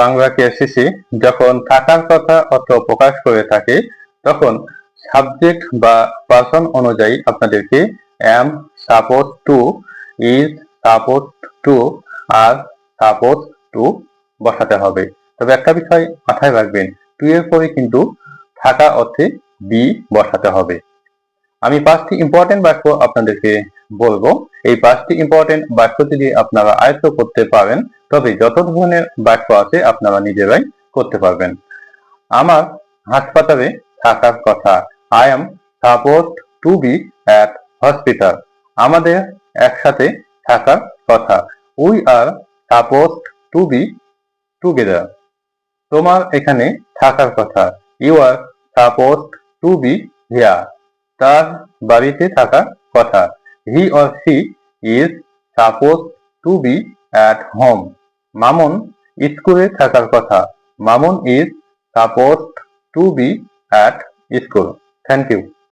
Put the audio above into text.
বাংলা ক্রিয়া শেষে যখন থাকার কথা অর্থ প্রকাশ করে থাকে তখন সাবজেক্ট বা পার্সন অনুযায়ী আপনাদেরকে am, supposed to, is supposed to, are supposed to বসাতে হবে। তবে একটা বিষয় মাথায় রাখবেন, টু এর পরে কিন্তু থাকা অর্থে বি বসাতে হবে। আমি 5টি ইম্পর্টেন্ট বাক্য আপনাদেরকে বলবো। এই 5টি ইম্পর্টেন্ট বাক্য যদি আপনারা আয়ত্ত করতে পারেন তবে যত ধরনের বাক্য আছে আপনারা নিজেরাই করতে পারবেন। আমার হাসপাতালে থাকার কথা, I am supposed to be at hospital. আমাদের একসাথে থাকার কথা, we are supposed to be together. তোমার এখানে থাকার কথা, you are supposed to be here. তার বাড়িতে থাকার কথা, he or she is supposed to be at home. Mamun স্কুলে থাকার কথা, Mamun is supposed to be at school. Thank you.